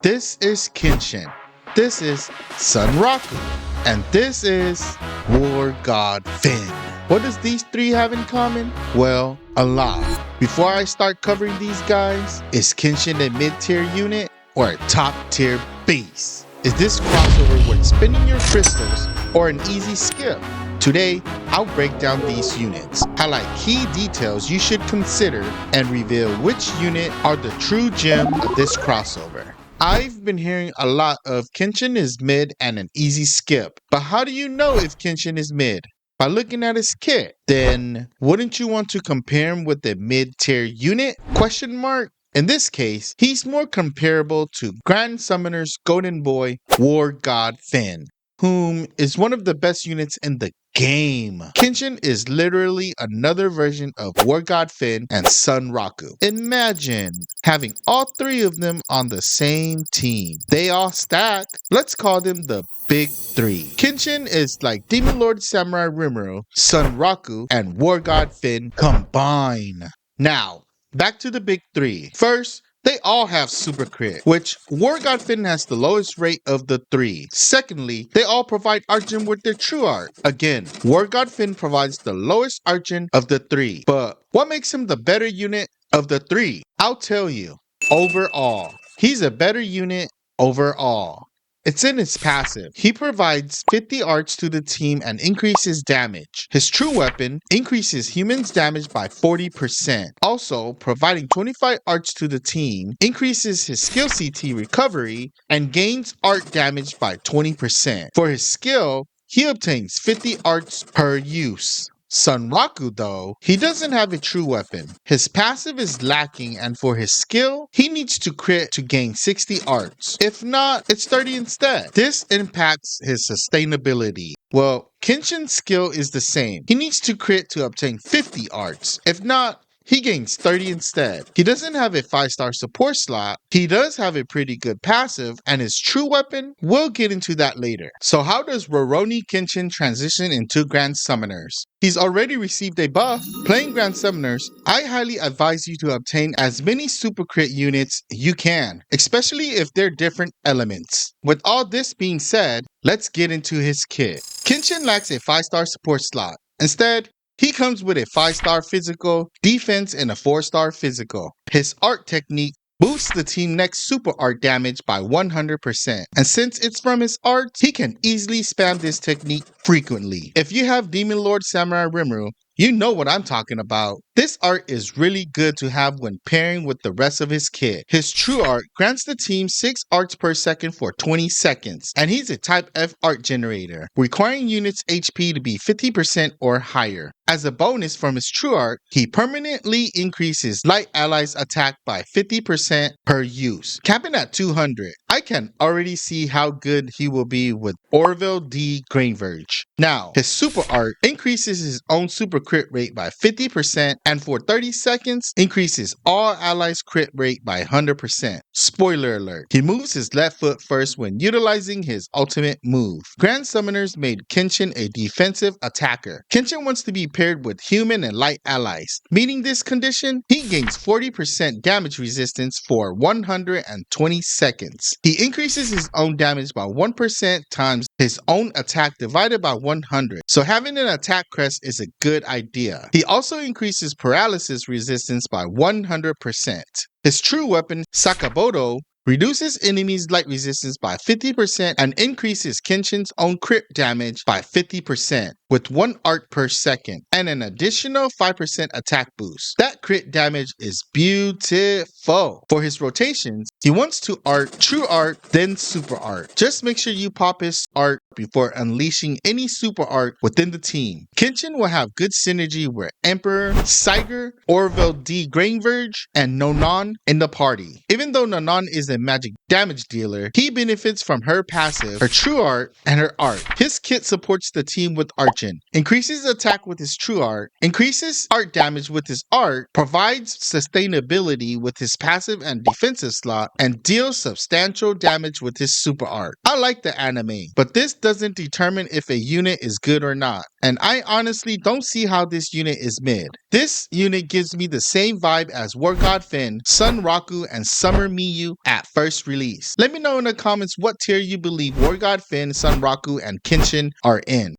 This is Kenshin. This is Sunraku. And this is War God Finn. What does these three have in common? Well, a lot. Before I start covering these guys, is Kenshin a mid-tier unit or a top-tier beast? Is this crossover worth spinning your crystals or an easy skip? Today, I'll break down these units, highlight key details you should consider, and reveal which unit are the true gem of this crossover. I've been hearing a lot of Kenshin is mid and an easy skip, but how do you know if Kenshin is mid? By looking at his kit. Then, wouldn't you want to compare him with a mid-tier unit? Question mark? In this case, he's more comparable to Grand Summoner's Golden Boy, War God Finn, whom is one of the best units in the game. Kenshin is literally another version of War God Finn and Sunraku. Imagine having all three of them on the same team. They all stack. Let's call them the Big Three. Kenshin is like Demon Lord Samurai Rimuru, Sunraku, and War God Finn combined. Now, back to the Big Three. First, they all have supercrit, which War God Finn has the lowest rate of the three. Secondly, they all provide artgen with their true art. Again, War God Finn provides the lowest artgen of the three. But what makes him the better unit of the three? I'll tell you. Overall, he's a better unit overall. It's in his passive. He provides 50 arts to the team and increases damage. His true weapon increases humans' damage by 40%. Also, providing 25 arts to the team increases his skill CT recovery and gains art damage by 20%. For his skill, he obtains 50 arts per use. Sunraku, though, he doesn't have a true weapon. His passive is lacking, and for his skill, he needs to crit to gain 60 arts. If not, it's 30 instead. This impacts his sustainability. Well, Kenshin's skill is the same. He needs to crit to obtain 50 arts. If not, he gains 30 instead. He doesn't have a 5-star support slot. He does have a pretty good passive, and his true weapon, we'll get into that later. So how does Rurouni Kenshin transition into Grand Summoners? He's already received a buff. Playing Grand Summoners, I highly advise you to obtain as many supercrit units you can, especially if they're different elements. With all this being said, let's get into his kit. Kenshin lacks a 5-star support slot. Instead, he comes with a 5-star physical, defense, and a 4-star physical. His art technique boosts the team next super art damage by 100%. And since it's from his art, he can easily spam this technique frequently. If you have Demon Lord Samurai Rimuru, you know what I'm talking about. This art is really good to have when pairing with the rest of his kit. His true art grants the team 6 arts per second for 20 seconds, and he's a type F art generator, requiring units' HP to be 50% or higher. As a bonus from his true art, he permanently increases light allies' attack by 50% per use, capping at 200. I can already see how good he will be with Orville D. Grainverge. Now, his super art increases his own super crit rate by 50%, and for 30 seconds, increases all allies' crit rate by 100%. Spoiler alert, he moves his left foot first when utilizing his ultimate move. Grand Summoners made Kenshin a defensive attacker. Kenshin wants to be paired with human and light allies. Meeting this condition, he gains 40% damage resistance for 120 seconds. He increases his own damage by 1% times his own attack divided by 100. So having an attack crest is a good idea. He also increases paralysis resistance by 100%. His true weapon, Sakaboto, reduces enemies' light resistance by 50% and increases Kenshin's own crit damage by 50%, with 1 art per second, and an additional 5% attack boost. That crit damage is beautiful. For his rotations, he wants to art true art, then super art. Just make sure you pop his art before unleashing any super art within the team. Kenshin will have good synergy with Emperor, Siger, Orville D. Grainverge, and Nonon in the party. Even though Nonon is a magic damage dealer, he benefits from her passive, her true art, and her art. His kit supports the team with artgen, increases attack with his true art, increases art damage with his art, provides sustainability with his passive and defensive slot, and deals substantial damage with his super art. I like the anime, but this doesn't determine if a unit is good or not, and I honestly don't see how this unit is mid. This unit gives me the same vibe as War God Finn, Sunraku, and Summer Miyu at first release. release. Let me know in the comments what tier you believe War God Finn, Sunraku, and Kenshin are in.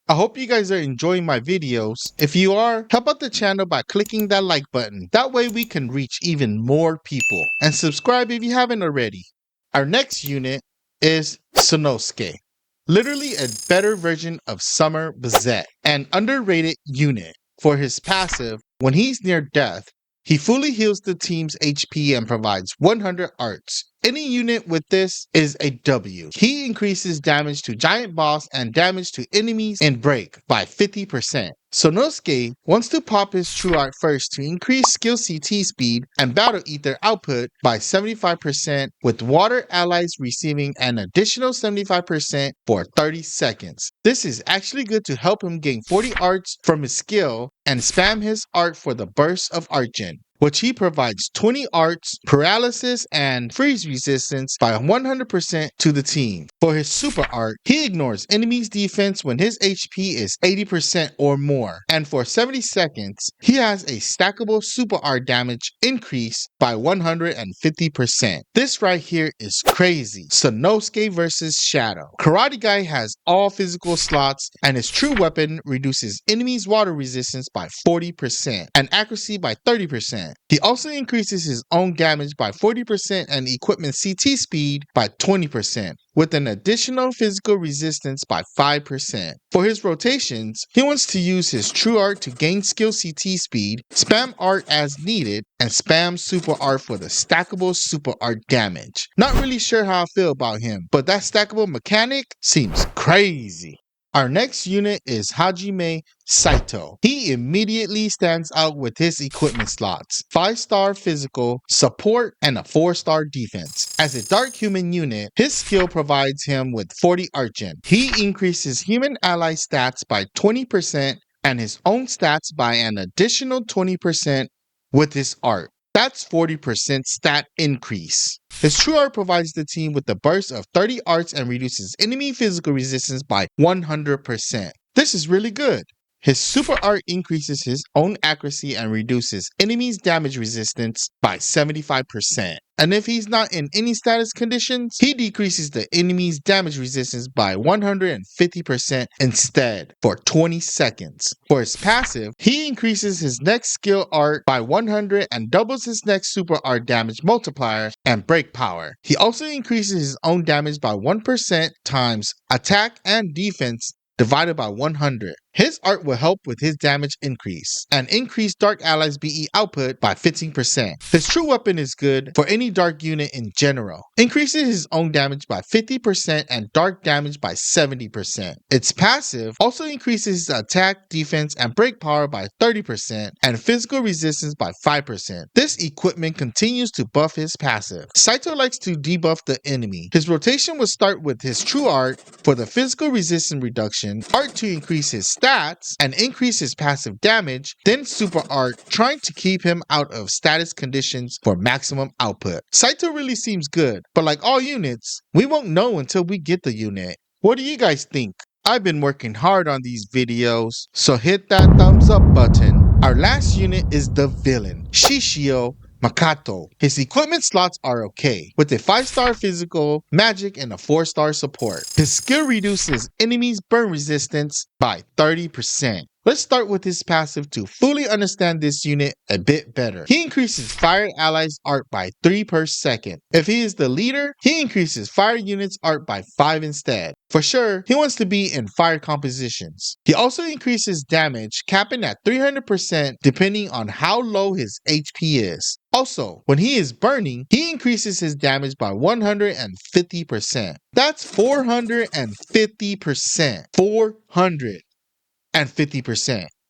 I hope you guys are enjoying my videos. If you are, help out the channel by clicking that like button. That way we can reach even more people. And subscribe if you haven't already. Our next unit is Sanosuke. Literally a better version of Summer Miyu, an underrated unit. For his passive, when he's near death, he fully heals the team's HP and provides 100 arts. Any unit with this is a W. He increases damage to giant boss and damage to enemies in break by 50%. Sanosuke wants to pop his true art first to increase skill CT speed and battle ether output by 75%, with water allies receiving an additional 75% for 30 seconds. This is actually good to help him gain 40 arts from his skill and spam his art for the burst of artgen, which he provides 20 arts, paralysis, and freeze resistance by 100% to the team. For his super art, he ignores enemies' defense when his HP is 80% or more, and for 70 seconds, he has a stackable super art damage increase by 150%. This right here is crazy. Sanosuke versus Shadow. Karate Guy has all physical slots, and his true weapon reduces enemies' water resistance by 40% and accuracy by 30%. He also increases his own damage by 40% and equipment CT speed by 20%, with an additional physical resistance by 5%. For his rotations, he wants to use his true art to gain skill CT speed, spam art as needed, and spam super art for the stackable super art damage. Not really sure how I feel about him, but that stackable mechanic seems crazy. Our next unit is Hajime Saito. He immediately stands out with his equipment slots: 5-star physical, support, and a 4-star defense. As a dark human unit, his skill provides him with 40 artgen. He increases human ally stats by 20% and his own stats by an additional 20% with his art. That's 40% stat increase. His true art provides the team with a burst of 30 arts and reduces enemy physical resistance by 100%. This is really good. His super art increases his own accuracy and reduces enemies' damage resistance by 75%. And if he's not in any status conditions, he decreases the enemy's damage resistance by 150% instead for 20 seconds. For his passive, he increases his next skill art by 100 and doubles his next super art damage multiplier and break power. He also increases his own damage by 1% times attack and defense divided by 100. His art will help with his damage increase and increase Dark Allies BE output by 15%. His true weapon is good for any dark unit in general. Increases his own damage by 50% and dark damage by 70%. Its passive also increases his attack, defense, and break power by 30% and physical resistance by 5%. This equipment continues to buff his passive. Saito likes to debuff the enemy. His rotation will start with his true art for the physical resistance reduction, art to increase his stats and increase his passive damage, then super art trying to keep him out of status conditions for maximum output. Saito really seems good, but like all units, we won't know until we get the unit. What do you guys think? I've been working hard on these videos, so hit that thumbs up button. Our last unit is the villain, Shishio Makato. His equipment slots are okay, with a 5-star physical, magic, and a 4-star support. His skill reduces enemies' burn resistance by 30%. Let's start with his passive to fully understand this unit a bit better. He increases fire allies art by 3 per second. If he is the leader, he increases fire units art by 5 instead. For sure, he wants to be in fire compositions. He also increases damage, capping at 300% depending on how low his HP is. Also, when he is burning, he increases his damage by 150%. That's 450%. 450%.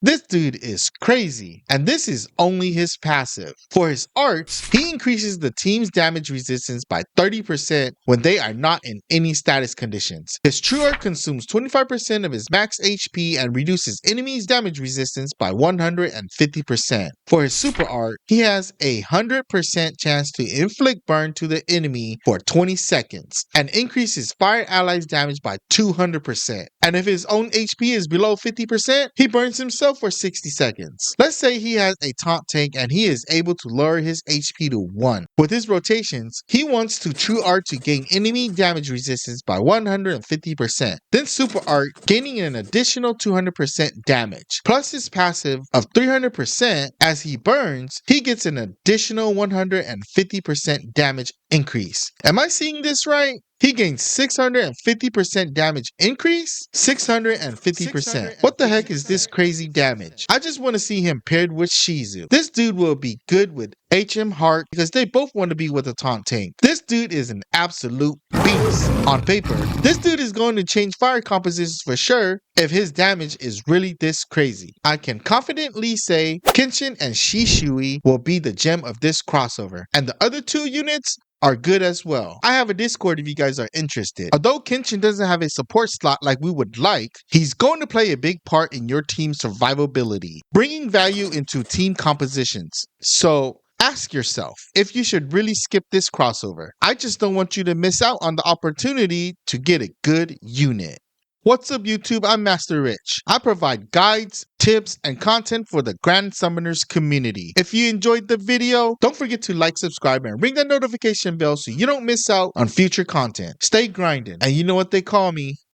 This dude is crazy, and this is only his passive. For his arts, he increases the team's damage resistance by 30% when they are not in any status conditions. His true art consumes 25% of his max HP and reduces enemies' damage resistance by 150%. For his super art, he has a 100% chance to inflict burn to the enemy for 20 seconds and increases fire allies' damage by 200%. And if his own HP is below 50%, he burns himself for 60 seconds. Let's say he has a taunt tank and he is able to lower his HP to 1. With his rotations, he wants to True Art to gain enemy damage resistance by 150%, then Super Art gaining an additional 200% damage. Plus his passive of 300%, as he burns, he gets an additional 150% damage increase. Am I seeing this right? He gains 650% damage increase? 650%. What the heck is this crazy damage? I just want to see him paired with Shizu. This dude will be good with HM Heart because they both want to be with a taunt tank. This dude is an absolute beast. On paper, this dude is going to change fire compositions for sure if his damage is really this crazy. I can confidently say Kenshin and Shishio will be the gem of this crossover, and the other two units are good as well. I have a Discord if you guys are interested. Although Kenshin doesn't have a support slot like we would like, he's going to play a big part in your team's survivability, bringing value into team compositions. So ask yourself if you should really skip this crossover. I just don't want you to miss out on the opportunity to get a good unit. What's up YouTube, I'm Master Rich. I provide guides, tips, and content for the Grand Summoners community. If you enjoyed the video, don't forget to like, subscribe, and ring that notification bell so you don't miss out on future content. Stay grinding, and you know what they call me,